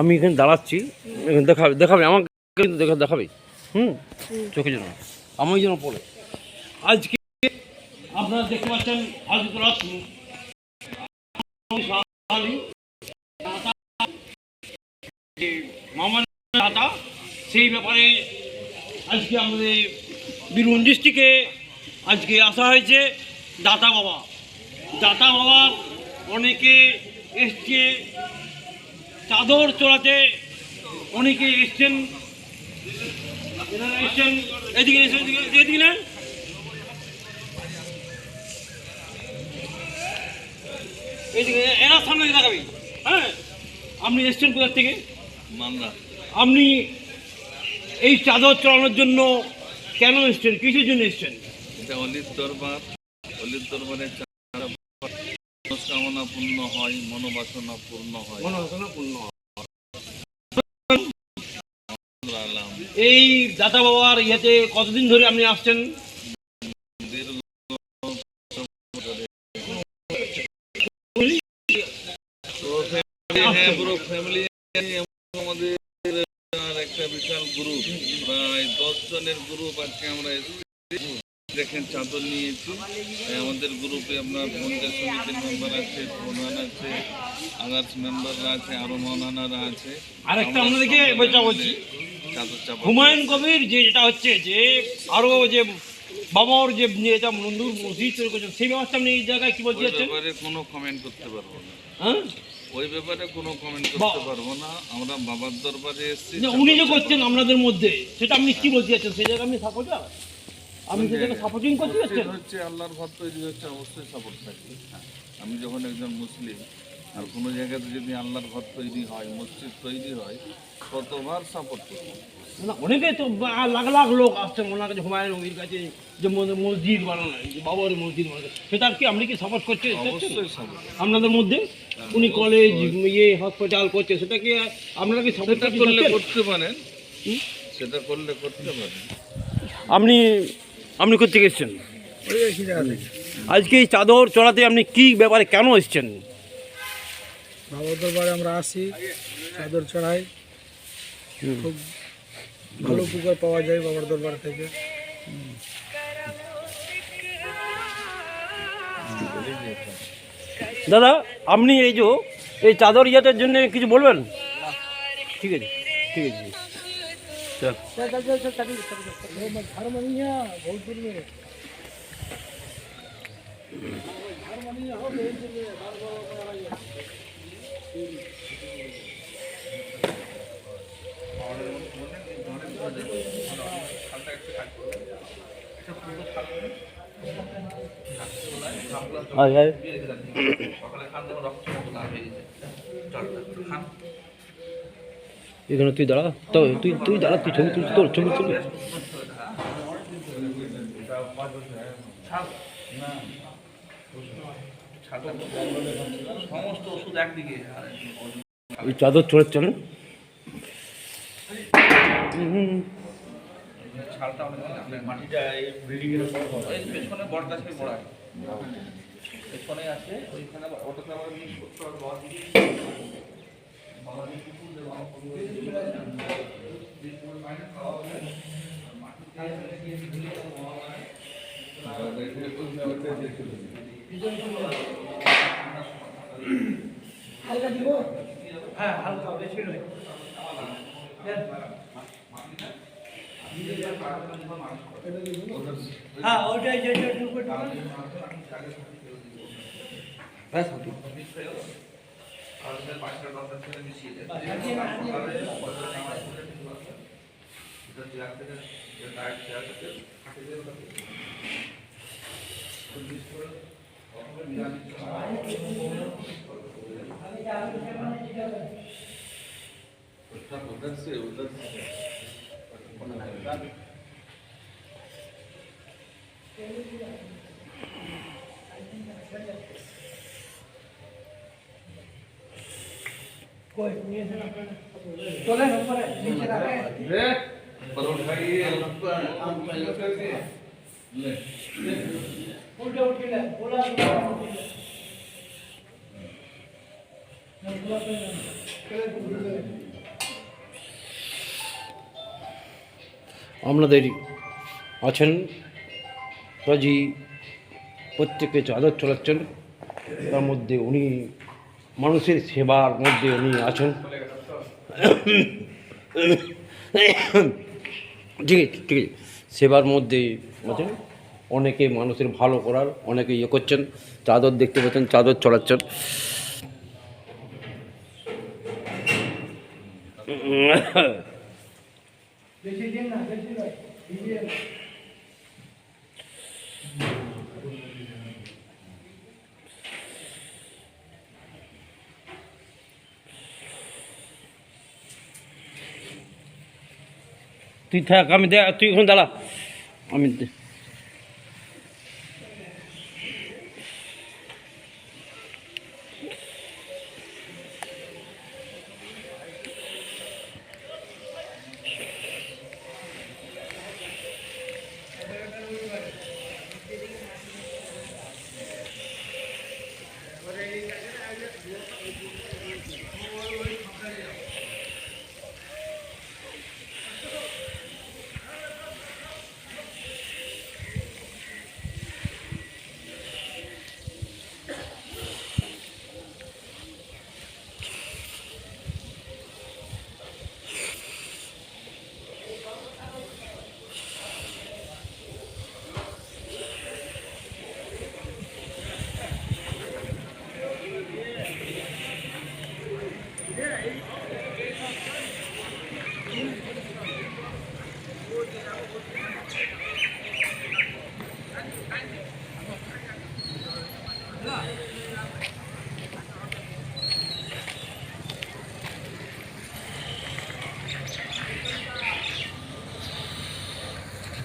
আমি এখানে দাঁড়াচ্ছি, এখানে দেখাবে আমাকে, কিন্তু দেখাবে চোখের জন্য আমি যেন পড়ে। আজকে আপনারা দেখতে পাচ্ছেন আজকে মামার দাতা, সেই ব্যাপারে আজকে আমাদের বীরভূম ডিস্ট্রিক্টে আজকে আসা হয়েছে দাতা বাবা। দাতা বাবা অনেকে এসছে চাদর চড়াতে, অনেকে এসছেন, এনারা এসছেন এদিকে এদিকে না, এইদিকে এরা সামনে দেখাবি। হ্যাঁ, আপনি এসছেন কোথা থেকে? মালদা। আপনি এই চাদর চড়ানোর জন্য কেন এসছেন, কিসের জন্য এসছেন? এটা অলির দরবার, অলির দরবারে মনস্কামনা পূর্ণ হয়, মনোবাসনা পূর্ণ হয়, মনোবাসনা পূর্ণ হয়। এই দাতা বাবার ইয়েতে কতদিন ধরে আপনি আসছেন? আমাদের একটা বিশাল গ্রুপ, প্রায় 10 জনের গ্রুপ আজকে আমরা দেখেন চাদর নিয়েছি। আমাদের গ্রুপে আপনার পঞ্চায়েত সমিতির মেম্বার আছে, প্রধান আছে, আদার্স মেম্বাররা আছে, আরো মৌলানারা আছে। আরেকটা আপনাদেরকে বলছি, হুমায়ুন কবির যেটা হচ্ছে যে আরো যে বাবার যে এটা মন্দির মসজিদ তৈরি করছেন, সেই ব্যবস্থা আপনি এই জায়গায় কি বলতে চাচ্ছেন? ব্যাপারে কোনো কমেন্ট করতে পারবো না। হ্যাঁ, ওই ব্যাপারে কোনো কমেন্ট করতে পারবো না। আমরা বাবার দরবারে এসেছি, উনি যে করছেন আপনাদের মধ্যে, সেটা আপনি কি বলতে চাচ্ছেন? সেই জায়গায় আপনি সাপোর্টার, আপনি সেটাকে সাপোর্টিং করতে চাচ্ছেন? হচ্ছে আল্লাহর ঘর তৈরি হচ্ছে, অবশ্যই সাপোর্ট থাকবে। আমি যখন একজন মুসলিম, আর কোনো জায়গাতে যদি আল্লাহর ঘর তৈরি হয়, মসজিদ তৈরি হয়, কতবার সাপোর্ট করবো। না, অনেকে তো লাখ লাখ লোক আসছেন ওনার কাছে, হুমায়ুন কবির কাছে, যে মসজিদ বানানো, যে বাবার মসজিদ বানানো, সেটা কি আপনি কি সাপোর্ট করছেন? অবশ্যই সাপোর্ট আপনাদের মধ্যে উনি কলেজ হসপিটাল করছে, সেটা কি আপনারা কি সাপোর্ট করলে করতে পারেন? সেটা করলে করতে পারেন। আপনি কোথা থেকে এসছেন? আজকে এই চাদর চড়াতে আপনি কি ব্যাপারে কেন এসছেন? বাবার দরবারে আমরা আসি, চাদর চড়াই, খুব ভালো উপকার পাওয়া যায় বাবার দরবার থেকে। দাদা, আপনি এই চাদর ইয়াতের জন্য কিছু বলবেন? ঠিক আছে, ঠিক আছে। এখানে তুই দাঁড়া, তো তুই দাঁড়া, তুই ছবি তুলছি, তোর ছবি তুলি। সমস্ত ওষুধ একদিকে, ওই চাদর চড়াচ্ছেন, মাটিটা এই বিল্ডিং এর পেছনে বড়দাসে বড়ায় পেছনে আছে, ওইখানে ওটাতে আবার মিক্স করতে হবে। হালকা দিব, হ্যাঁ হালকা বেশি নয়। হ্যাঁ ওইটাই যেটা ঢুকে उधर से कोई नहीं है ना, चले ऊपर नीचे रखे पर उठाइए ले उठ ले बोला আপনাদের আছেন কাজী প্রত্যেকে চাদর ছড়াচ্ছেন, তার মধ্যে উনি মানুষের সেবার মধ্যে উনি আছেন। ঠিক আছে, ঠিক আছে, সেবার মধ্যে আছেন, অনেকে মানুষের ভালো করার অনেকে ইয়ে করছেন। চাদর দেখতে পাচ্ছেন, চাদর ছড়াচ্ছেন। তুই থাক, আমি তুই এখন দাঁড়া, আমি